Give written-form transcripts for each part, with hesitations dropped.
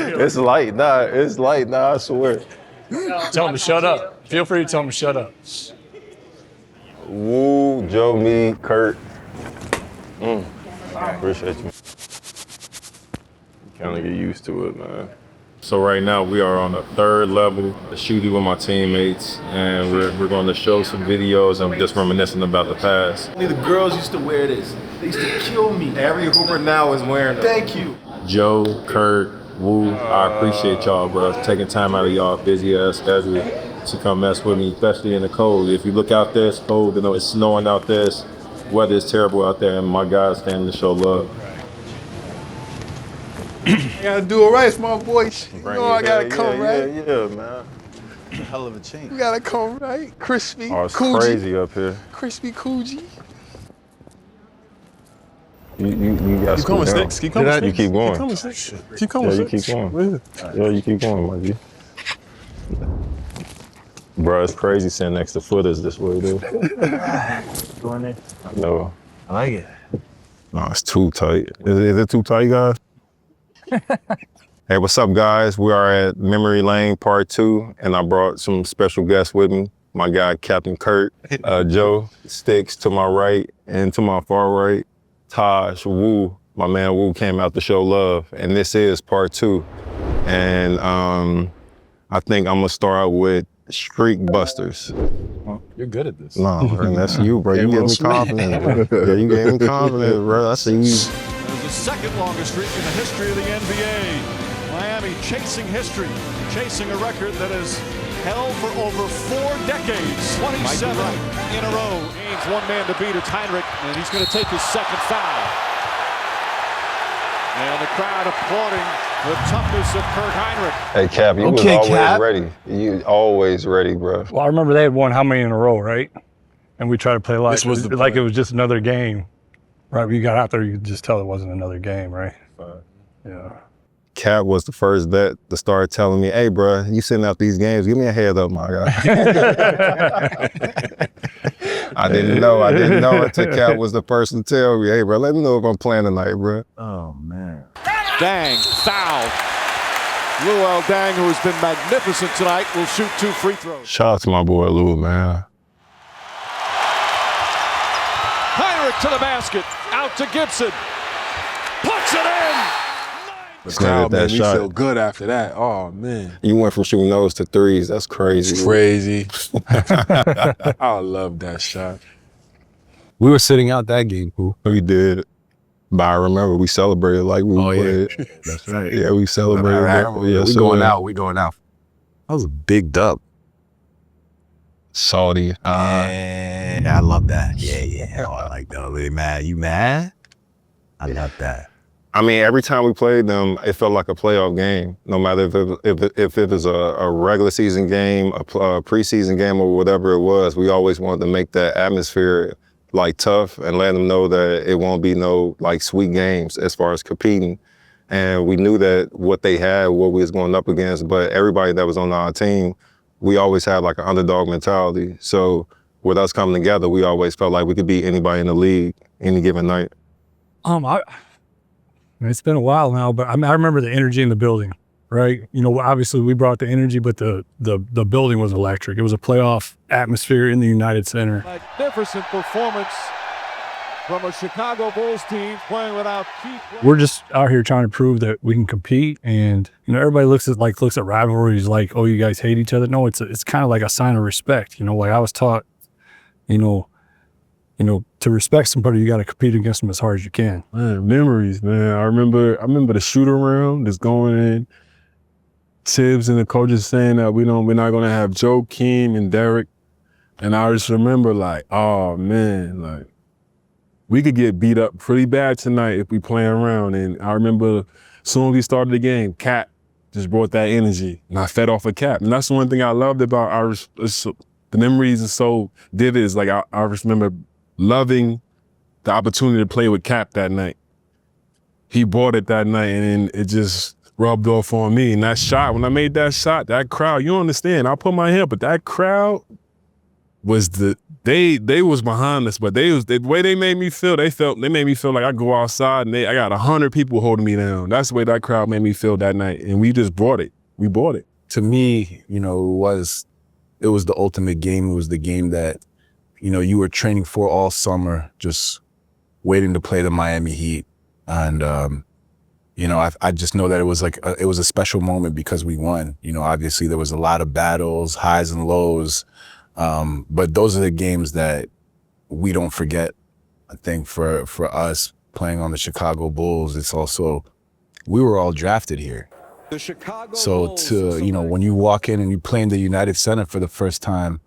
It's light, nah. It's light, nah. I swear. Tell him to shut up. Feel free to tell him to shut up. Woo, Joe, me, Kirk. Appreciate you. Kind of get used to it, man. So right now we are on the 3rd level, shooting with my teammates, and we're going to show some videos and just reminiscing about the past. Only the girls used to wear this. They used to kill me. Every Hooper now is wearing it. Thank you. Joe, Kirk, Woo, I appreciate y'all, bro. Taking time out of y'all busy ass schedule to come mess with me, especially in the cold. If you look out there, it's cold. You know, it's snowing out there. Weather is terrible out there, and my guys came to show love. I gotta do it right, small boy. You know I gotta come right. Yeah, man. Hell of a change. You gotta come right. Crispy. Oh, it's Coogee. crazy up here. Crispy Coogee. You got keep coming, Sticks. Keep coming, Sticks. You keep going. Keep coming, Sticks. Keep coming, Yeah, you keep going. Yeah, you keep going, my G. Bro, it's crazy sitting next to footers this way, dude. Going there. No. I like it. No, it's too tight. Is it too tight, guys? Hey, what's up, guys? We are at Memory Lane Part 2, and I brought some special guests with me. My guy, Captain Kirk, Joe, Sticks to my right, and to my far right, Taj, Woo. My man Woo came out to show love, and this is Part 2. And I think I'm gonna start out with Streak Busters. You're good at this. No, man, that's you, bro. You gave me confidence. Yeah, you gave me confidence, bro. I see you. It was the 2nd longest streak in the history of the NBA. Miami chasing history, chasing a record that has held for over 4 decades. 27 in a row. Needs one man to beat. It's Heinrich, and he's going to take his 2nd foul. And the crowd applauding the toughness of Kirk Heinrich. Hey, Cap, you was always ready. You always ready, bro. Well, I remember they had won how many in a row, right? And we tried to play like it was just another game. Right, when you got out there, you could just tell it wasn't another game, right? Yeah. Cap was the first vet to start telling me, hey, bro, you sitting out these games, give me a head up, my guy. I didn't know until Cap was the person to tell me, hey, bro, let me know if I'm playing tonight, bro. Oh, man. Dang, foul. Luol Deng, who has been magnificent tonight, will shoot 2 free throws. Shout out to my boy Lou, man. Heinrich to the basket, out to Gibson. Puts it in. The crowd made me feel good after that. Oh, man. You went from shooting those to threes. That's crazy. It's crazy. I love that shot. We were sitting out that game, Pooh. We did. But I remember we celebrated like we played. Yeah. That's right. Yeah, we celebrated. We going out. That was a big dub. Salty. Yeah, I love that. Yeah. Oh, I like that. Really mad. You mad? I love that. I mean, every time we played them, it felt like a playoff game. No matter if it was a regular season game, a preseason game, or whatever it was, we always wanted to make that atmosphere like tough and let them know that it won't be no like sweet games as far as competing. And we knew that what they had, what we was going up against, but everybody that was on our team, we always had like an underdog mentality. So with us coming together, we always felt like we could beat anybody in the league any given night. It's been a while now, but I remember the energy in the building, right? You know, obviously we brought the energy, but the building was electric. It was a playoff atmosphere in the United Center. Magnificent performance from a Chicago Bulls team playing without key. We're just out here trying to prove that we can compete, and you know, everybody looks at rivalries like, oh, you guys hate each other. No, it's kind of like a sign of respect. You know, like I was taught, you know, to respect somebody, you got to compete against them as hard as you can. Man, memories, man. I remember the shoot around, just going in. Tibbs and the coaches saying that we're not gonna have Joe, Keem, and Derek. And I just remember like, oh man, like we could get beat up pretty bad tonight if we playing around. And I remember as soon as we started the game, Cap just brought that energy, and I fed off of Cap. And that's the one thing I loved about the memories are so vivid. Is like I just remember loving the opportunity to play with Cap that night. He bought it that night, and it just rubbed off on me. And that shot, when I made that shot, that crowd, you don't understand, I put my hand, but that crowd, was they was behind us, but the way they made me feel. They made me feel like I go outside and I got 100 people holding me down. That's the way that crowd made me feel that night, and we just brought it. We bought it. To me, it was the ultimate game. It was the game that, you were training for all summer, just waiting to play the Miami Heat. And, I just know that it was it was a special moment because we won. Obviously there was a lot of battles, highs and lows. But those are the games that we don't forget. I think for us playing on the Chicago Bulls, it's also, we were all drafted here. So when you walk in and you play in the United Center for the first time,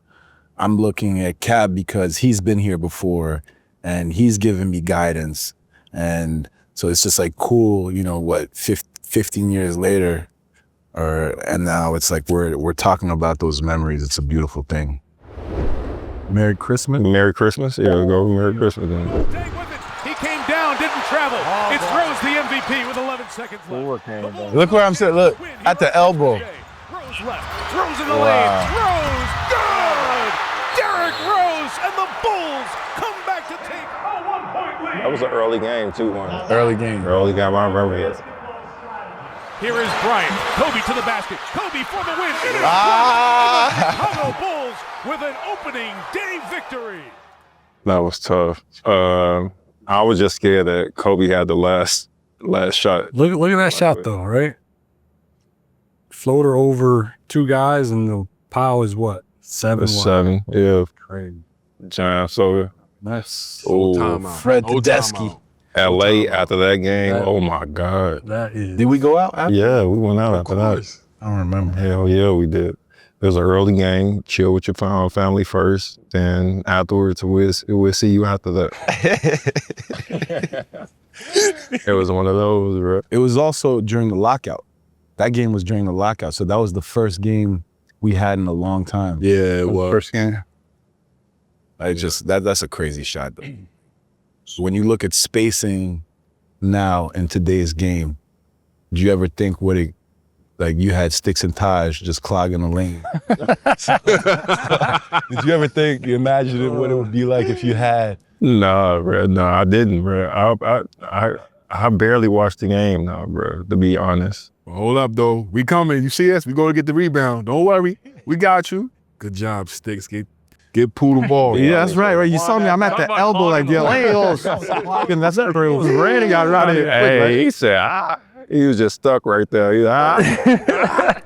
I'm looking at Cab because he's been here before and he's given me guidance. And so it's just cool, 15 years later, and now it's we're talking about those memories. It's a beautiful thing. Merry Christmas. Merry Christmas. Yeah, go Merry Christmas then. He came down, didn't travel. It's Rose the MVP with 11 seconds left. Look where I'm sitting. Look, at the elbow. Rose left. Rose in the lane. Rose, good! Derrick Rose and the Bulls come back to take a 1-point lead. That was an early game too, man. Early game. Early game, I remember it. Here is Bryant. Kobe to the basket. Kobe for the win. It is the Chicago Bulls with an opening day victory. That was tough. I was just scared that Kobe had the last shot. Look at that shot though, right? Floater over two guys and the pile is what? 7 It's wide. 7, yeah. Crazy. John, so That's Fred Tedeschi. LA after that game, That- oh my God. that is. Did we go out after? Yeah, we went out after that. I don't remember. Hell yeah, we did. It was an early game. Chill with your family first. Then afterwards, we'll see you after that. It was one of those, bro. It was also during the lockout. That game was during the lockout. So that was the first game we had in a long time. Yeah, it was. First game. That's a crazy shot though. When you look at spacing now in today's game, do you ever think you had Sticks and Taj just clogging the lane? Did you ever imagine what it would be like if you had? Nah, bro. No, I didn't, bro. I barely watched the game now, bro, to be honest. Well, hold up, though. We coming. You see us? We going to get the rebound. Don't worry. We got you. Good job, Sticks. Get Pooh the ball. Yeah, that's right. You saw me. I'm at the elbow like the That's it. It was raining out around here. Hey, he said, he was just stuck right there. He, I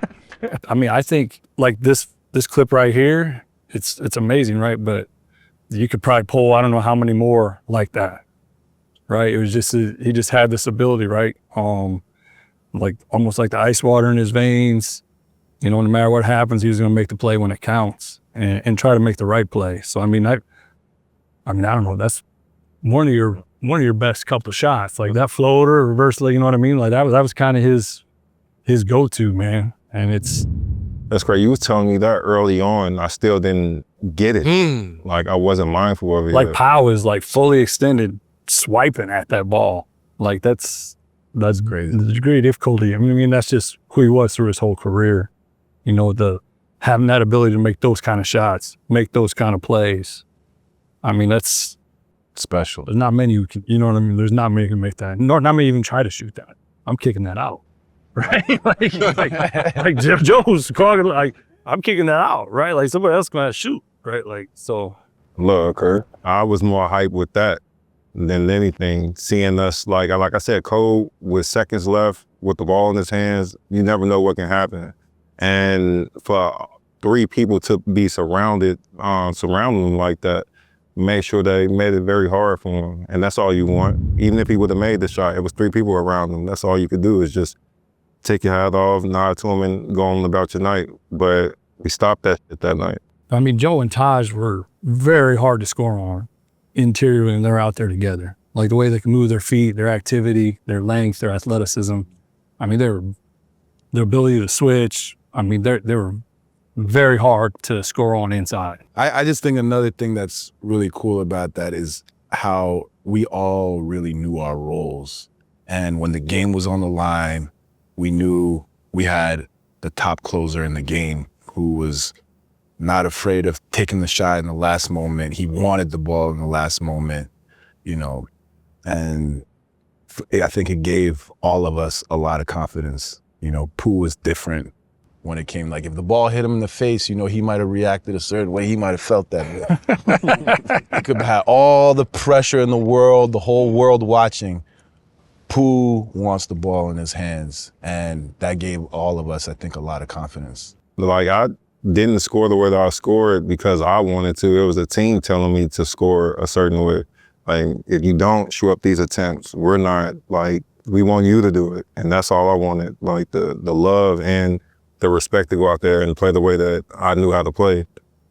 mean, I think this clip right here, it's amazing, right? But you could probably pull, I don't know how many more like that, right? It was just, he just had this ability, right? Almost like the ice water in his veins. No matter what happens, he was going to make the play when it counts and try to make the right play. So, I mean, I don't know. That's one of your best couple of shots, like that floater, reverse leg. You know what I mean? Like that was kind of his go-to, man. And that's great. You was telling me that early on. I still didn't get it. Like I wasn't mindful of it. like Powell is fully extended, swiping at that ball. Like that's crazy. The degree of difficulty. I mean, that's just who he was through his whole career. Having that ability to make those kind of shots, make those kind of plays. I mean, that's Special. there's not many who can, you know what I mean? There's not many who can make that. Nor not many even try to shoot that. I'm kicking that out, right? like Jeff Jones, I'm kicking that out, right? Like somebody else gonna shoot, right? Like so. Look, Kirk, I was more hyped with that than anything. Seeing us, like I said, Cole with seconds left with the ball in his hands, you never know what can happen. And for 3 people to be surrounding him like that, made sure they made it very hard for him. And that's all you want. Even if he would have made the shot, it was 3 people around him. That's all you could do is just take your hat off, nod to him, and go on about your night. But we stopped that shit that night. I mean, Joe and Taj were very hard to score on interior when they're out there together. Like the way they can move their feet, their activity, their length, their athleticism. I mean, their ability to switch. I mean, they were very hard to score on inside. I just think another thing that's really cool about that is how we all really knew our roles. And when the game was on the line, we knew we had the top closer in the game who was not afraid of taking the shot in the last moment. He wanted the ball in the last moment, you know, and I think it gave all of us a lot of confidence. You know, Pooh was different when it came, like if the ball hit him in the face, you know, he might have reacted a certain way. He might have felt that way. He could have had all the pressure in the world, the whole world watching. Pooh wants the ball in his hands, and that gave all of us, I think, a lot of confidence. Like, I didn't score the way that I scored because I wanted to. It was a team telling me to score a certain way. Like, if you don't show up these attempts, we're not, like, we want you to do it. And that's all I wanted, like the love and the respect to go out there and play the way that I knew how to play.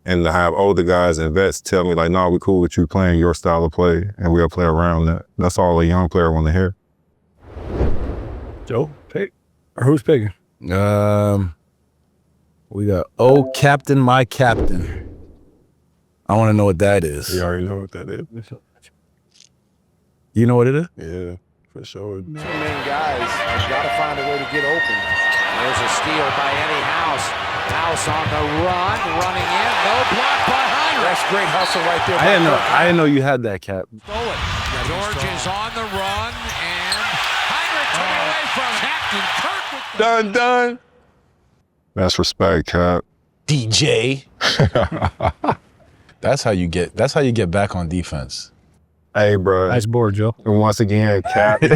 And to have older guys and vets tell me, like, no, we cool with you playing your style of play, and we'll play around that. That's all a young player want to hear. Joe, pick. Or who's picking? We got, oh, Captain, my captain. I want to know what that is. You already know what that is. You know what it is? Yeah, for sure. 2 main guys have got to find a way to get open. There's a steal by Eddie House. House on the run, running in, no block by Heinrich. That's great hustle right there. I didn't know you had that, Cap. Stolen. George is on the run, and Heinrich took it away from Captain Kirk. Done. That's respect, Cap. DJ. That's how you get back on defense. Hey, bro. Nice board, Joe. And once again, Cap. Cap, the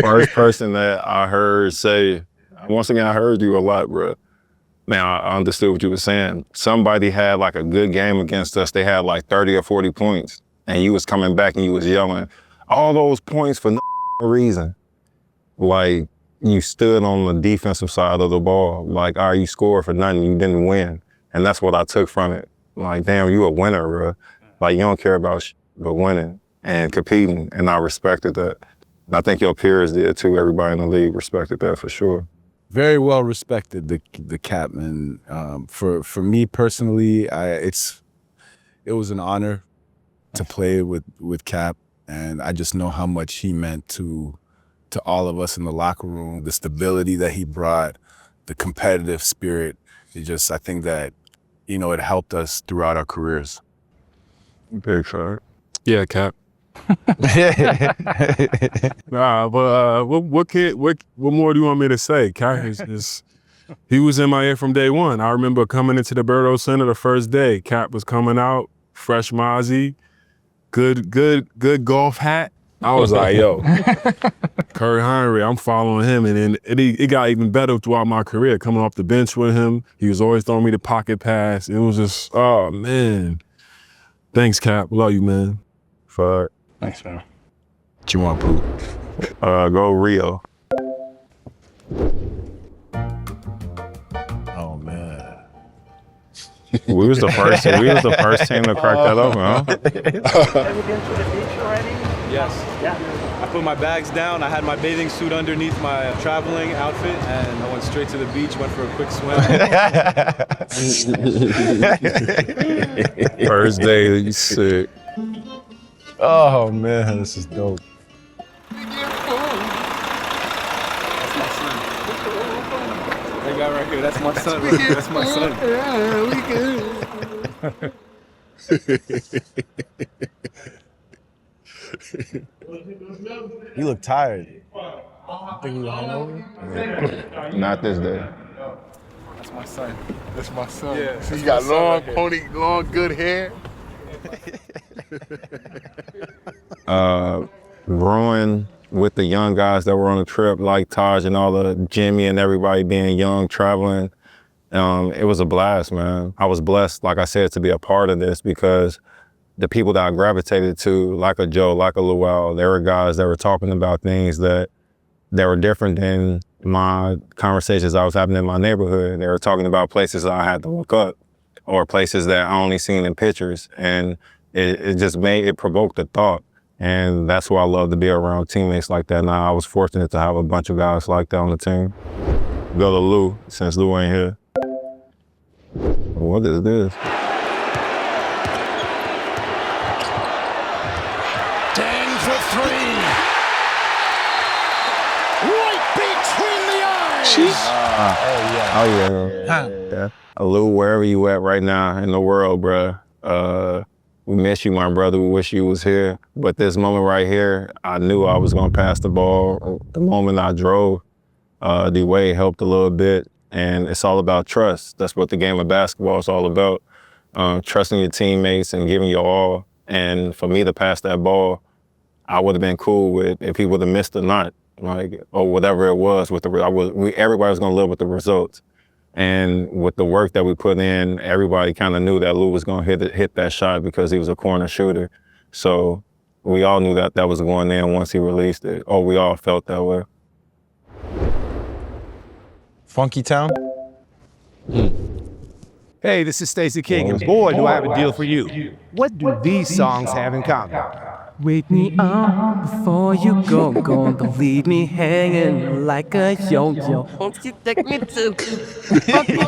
first person that I heard say, once again, I heard you a lot, bro. Man, I understood what you were saying. Somebody had like a good game against us. They had like 30 or 40 points. And you was coming back and you was yelling, all those points for no reason. Like, you stood on the defensive side of the ball. Like, all right, you scored for nothing, you didn't win. And that's what I took from it. Like, damn, you a winner, bro. Like, you don't care about but winning and competing, and I respected that. And I think your peers did too. Everybody in the league respected that for sure. Very well respected, the Captain. For me personally, it was an honor to play with Cap, and I just know how much he meant to all of us in the locker room. The stability that he brought, the competitive spirit. I think that, you know, it helped us throughout our careers. Big fact. Yeah, Cap. Nah, but what more do you want me to say? Cap he was in my ear from day one. I remember coming into the Birdo Center the first day. Cap was coming out, fresh Mozzie, good golf hat. I was like, yo, Kirk Heinrich, I'm following him. And then it got even better throughout my career, coming off the bench with him. He was always throwing me the pocket pass. It was just, oh, man. Thanks, Cap. Love you, man. Fuck. Thanks, man. What you want, Pooh? Go Rio. Oh, man. We was the first team to crack that open, huh? Have you been to the beach already? Yes. Yeah. I put my bags down. I had my bathing suit underneath my traveling outfit, and I went straight to the beach, went for a quick swim. First day, you sick. Oh, man, this is dope. That guy right here, that's my son. That's my son. Yeah, we good. You look tired. I think you hungover? Not this day. That's my son. That's my son. Yeah, He's that's got my son long right here. pony, long good hair. Growing with the young guys that were on the trip, like Taj and all the Jimmy and everybody being young, traveling, it was a blast, man. I was blessed, like I said, to be a part of this because the people that I gravitated to, like a Joe, like a Luau, there were guys that were talking about things that were different than my conversations I was having in my neighborhood. They were talking about places I had to look up or places that I only seen in pictures. And it provoked a thought. And that's why I love to be around teammates like that. Now, I was fortunate to have a bunch of guys like that on the team. Go to Lou, since Lou ain't here. What is this? Dang for three. Right between the eyes. Yeah. Lou, wherever you at right now in the world, bruh. We miss you, my brother. We wish you was here. But this moment right here, I knew I was gonna pass the ball. The moment I drove, the way helped a little bit. And it's all about trust. That's what the game of basketball is all about. Trusting your teammates and giving your all. And for me to pass that ball, I would have been cool with if he would have missed or not, like, or whatever it was. Everybody was gonna live with the results. And with the work that we put in, everybody kind of knew that Lou was going to hit that shot because he was a corner shooter. So we all knew that was going in once he released it. Or we all felt that way. Funky Town? Hey, this is Stacey King, and boy, do I have a deal for you. What do these songs have in common? Wake me up before you go. Don't leave me hanging like a yo-yo. Won't you take me to Funky Town?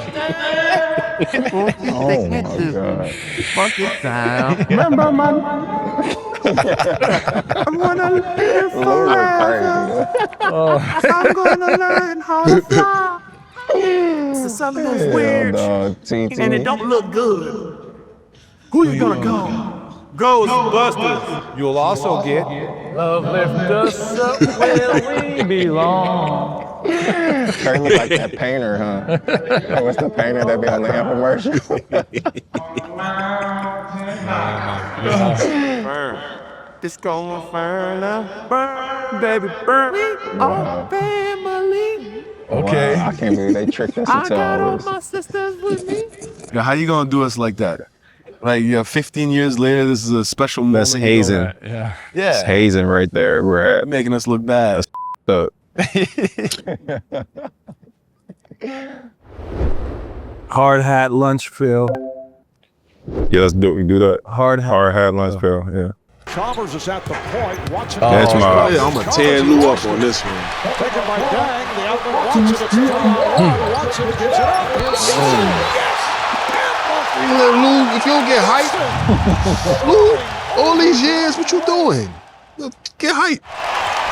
Won't you take me to Funky Town? Remember, man? I wanna live forever. I'm gonna learn how to fly. So something that's weird, and it don't look good. Who you gonna go? Ghostbusters. You'll also get Love lift us up where we belong. Kirk look like that painter, huh? What's the painter that be on the infomercial? It's gonna burn, baby, burn. We are family. Okay. Wow, I can't believe they tricked us I into got all all this. my sisters with me. Now, how you gonna do us like that? Like, 15 years later, this is a special moment. That's hazing. Yeah. It's hazing right there, Brad. Making us look bad. Up. Hard hat lunch, Phil. Yeah, let's do that. Hard hat. Hard hat lunch pill, yeah. Chalmers is at the point, watching. That's my- Yeah, I'm gonna tear Lou up on this one. Taken by Dang, the outlet Watson, it's 2-on-1. Watson gives it up. Yes! You let Lou, if you don't get hype, Lou, all these years, what you doing? Get hype.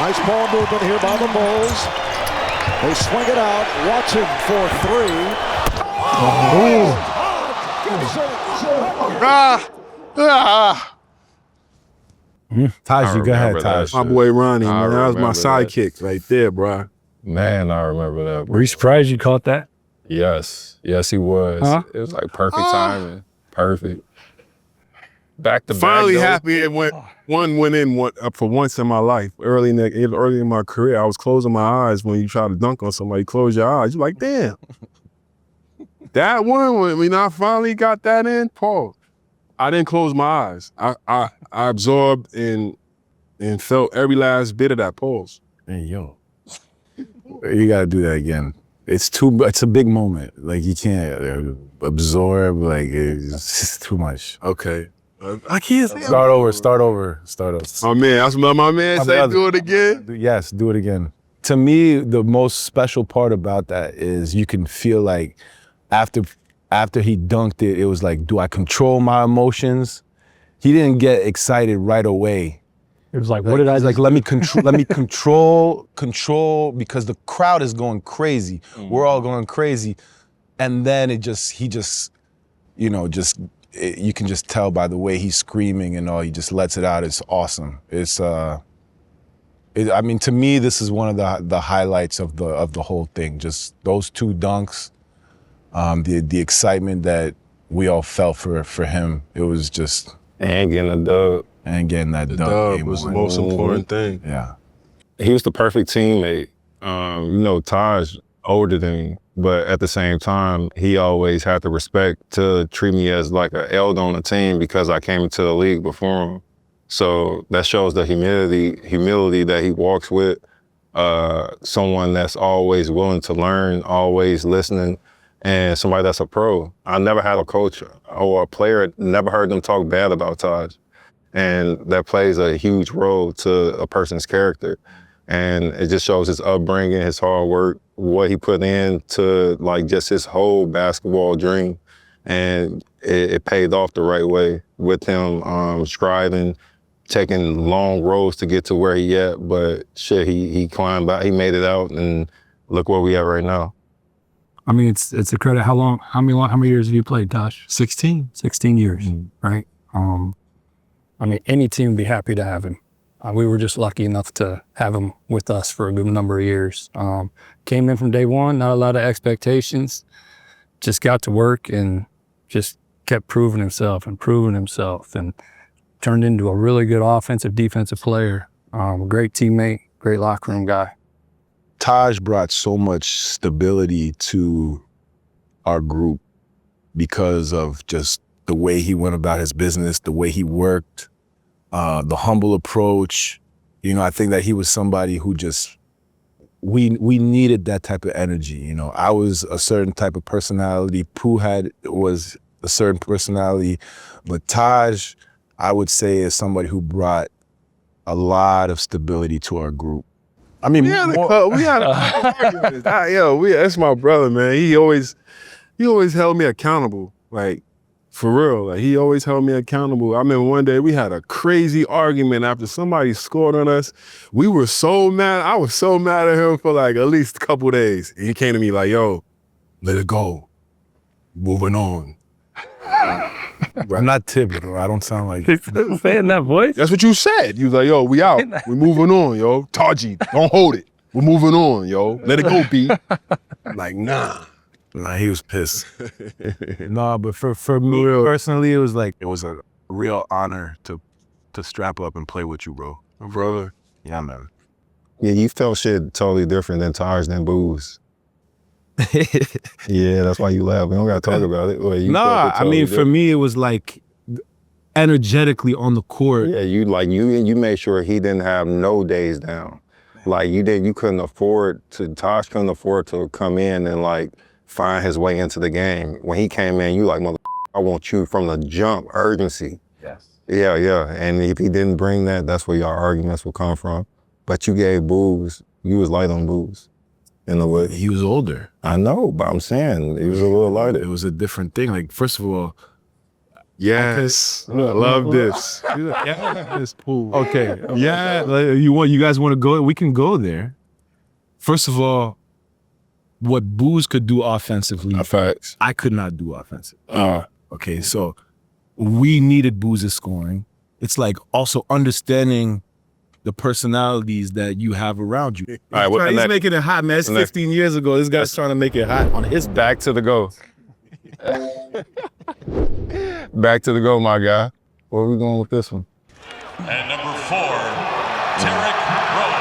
Nice ball movement here by the Bulls. They swing it out. Watson for three. Taj, you go ahead, remember that Taj. shit. My boy Ronnie, I man. That was my remember that. sidekick right there, bro. Man, I remember that. Were you surprised you caught that? Yes, he was. Huh? It was like perfect timing. Perfect. Back to Finally back. though. happy it went for once in my life. Early in my career, I was closing my eyes when you try to dunk on somebody. You close your eyes. You're like, damn. That one, when I finally got that in, Paul, I didn't close my eyes. I absorbed and felt every last bit of that pulse. Hey, yo. You gotta do that again. It's a big moment. Like, you can't absorb, like, it's just too much. Okay. I can't say Start over. My man, that's what my man My say, brother. do it again. Yes, do it again. To me, the most special part about that is you can feel like after he dunked it, it was like, do I control my emotions? He didn't get excited right away. It was like, what did I He's like, let me control because the crowd is going crazy. We're all going crazy. And then you can just tell by the way he's screaming and all, he just lets it out. It's awesome. To me, this is one of the highlights of the whole thing. Just those two dunks, the excitement that we all felt for him. It was just. And getting a dub. And getting that The dunk. dub game was the one. most important thing. Yeah. He was the perfect teammate. Taj older than me, but at the same time, he always had the respect to treat me as like an elder on the team because I came into the league before him. So that shows the humility that he walks with. Someone that's always willing to learn, always listening, and somebody that's a pro. I never had a coach or a player, never heard them talk bad about Taj. And that plays a huge role to a person's character. And it just shows his upbringing, his hard work, what he put into like just his whole basketball dream. And it paid off the right way with him striving, taking long roads to get to where he at. But shit, he climbed out, he made it out, and look where we at right now. I mean, it's a credit. How many years have you played, Tosh? 16. 16 years, right? I mean, any team would be happy to have him. We were just lucky enough to have him with us for a good number of years. Came in from day one, not a lot of expectations, just got to work and just kept proving himself and turned into a really good offensive, defensive player. A great teammate, great locker room guy. Taj brought so much stability to our group because of just the way he went about his business, the way he worked, the humble approach. You know, I think that he was somebody who just, we needed that type of energy. You know, I was a certain type of personality. Pooh was a certain personality, but Taj, I would say, is somebody who brought a lot of stability to our group. I mean, we had a couple arguments. That's my brother, man. He always held me accountable. Like, for real. Like, he always held me accountable. I remember one day we had a crazy argument after somebody scored on us. We were so mad. I was so mad at him for like at least a couple days. And he came to me like, yo, let it go. Moving on. I'm not typical. I don't sound like saying that voice. That's what you said. You was like, yo, we out. We moving on, yo. Taji, don't hold it. We're moving on, yo. Let it go, B. I'm like, nah. Nah, he was pissed. Nah, but for me personally, it was a real honor to strap up and play with you, bro. Brother. Yeah, man. Yeah, you felt shit totally different than Taj than Booze. Yeah, that's why you laugh. We don't gotta talk about it. Well, Nah, I mean, for me, it was like energetically on the court. Yeah, you made sure he didn't have no days down. Like you couldn't afford to, Taj couldn't afford to come in and like find his way into the game. When he came in, you like, mother, I want you from the jump, urgency. Yes. Yeah. And if he didn't bring that, that's where your arguments would come from. But you gave Booze, you was light on Booze. In a way. He was older. I know, but I'm saying he was a little lighter. It was a different thing. Like, first of all, yes, I love this. Yeah, it's cool. Okay, yeah, like, you guys want to go? We can go there. First of all, what Booze could do offensively, facts. I could not do offensively. Okay, so we needed Booze's scoring. It's like also understanding the personalities that you have around you. All right, he's making it hot, man. It's 15 years ago. This guy's trying to make it hot on his back to the go. Back to the go, my guy. Where are we going with this one? And number 4, Derrick Rose.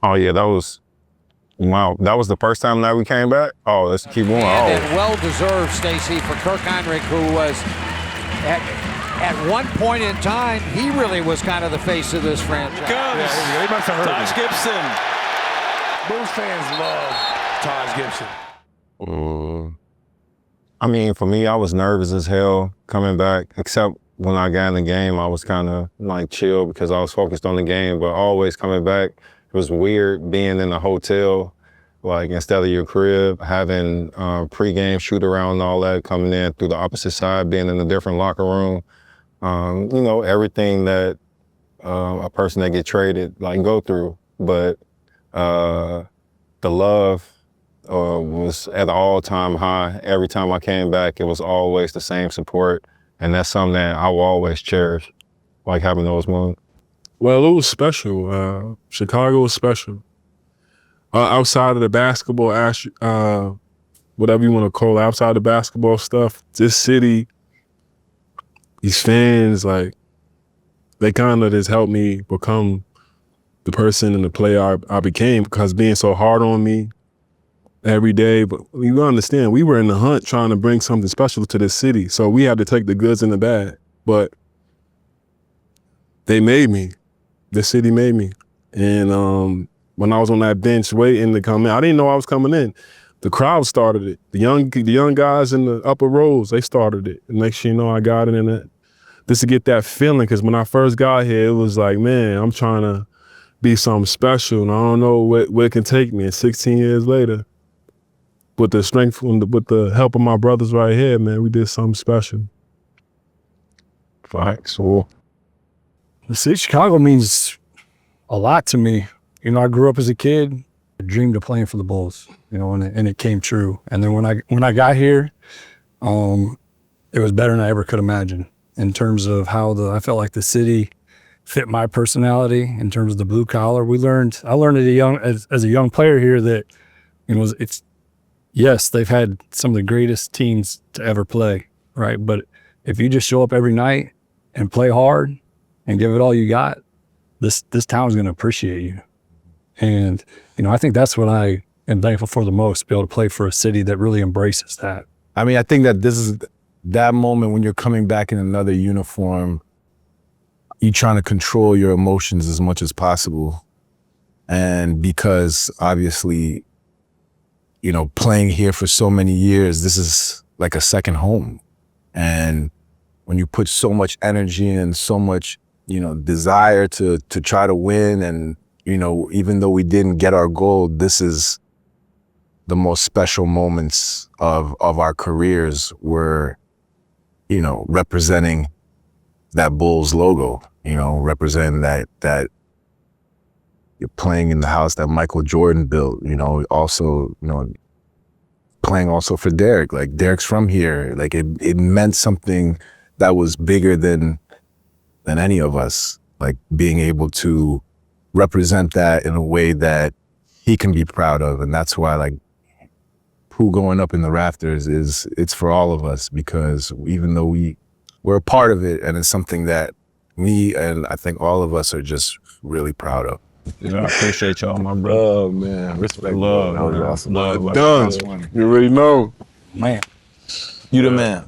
Oh yeah, that was the first time that we came back? Oh, let's keep going. And well-deserved, Stacey, for Kirk Heinrich, who was, at one point in time, he really was kind of the face of this franchise. Taj Gibson. Most fans love Taj Gibson. I mean, for me, I was nervous as hell coming back, except when I got in the game, I was kind of like chill because I was focused on the game, but always coming back, it was weird being in a hotel, like instead of your crib, having pregame shoot around and all that, coming in through the opposite side, being in a different locker room. You know, everything that a person that get traded like go through. But the love was at an all-time high. Every time I came back, it was always the same support. And that's something that I will always cherish, like having those moments. Well, it was special. Chicago was special. Outside of the basketball, whatever you want to call it, outside the basketball stuff, this city, these fans, like, they kind of just helped me become the person and the player I became, because being so hard on me every day. But you gotta understand, we were in the hunt trying to bring something special to this city. So we had to take the goods and the bad. But they made me. The city made me. And when I was on that bench waiting to come in, I didn't know I was coming in. The crowd started it. The young guys in the upper rows, they started it. And next thing you know, I got it in it. Just to get that feeling, because when I first got here, it was like, man, I'm trying to be something special, and I don't know where it can take me. And 16 years later, with the strength, with the help of my brothers right here, man, we did something special. Facts. Well, The city of Chicago means a lot to me. You know, I grew up as a kid, I dreamed of playing for the Bulls, you know, and it came true. And then when I got here, it was better than I ever could imagine in terms of how I felt like the city fit my personality in terms of the blue collar. I learned as a young player here that, you know, yes, they've had some of the greatest teams to ever play, right? But if you just show up every night and play hard and give it all you got, this town's going to appreciate you. And, you know, I think that's what I am thankful for the most, to be able to play for a city that really embraces that. I mean, I think that this is that moment when you're coming back in another uniform, you trying to control your emotions as much as possible. And because obviously, you know, playing here for so many years, this is like a second home. And when you put so much energy and so much, you know, desire to try to win, and, you know, even though we didn't get our goal, this is the most special moments of our careers. Were, you know, representing that Bulls logo, you know, representing that you're playing in the house that Michael Jordan built, you know, also, you know, playing also for Derek. Like, Derek's from here. Like, it meant something that was bigger than any of us. Like, being able to represent that in a way that he can be proud of. And that's why, like, Pooh going up in the rafters it's for all of us, because even though we're a part of it, and it's something that me and I think all of us are just really proud of. Yeah, I appreciate y'all, my brother. Oh man, respect. Love, bro. That was man. awesome. Love. Done. You already know. Man. You the man.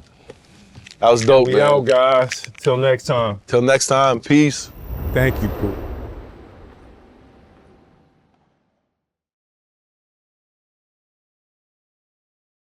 That was dope, We man. out, guys. Till next time. Till next time, peace. Thank you, Pooh.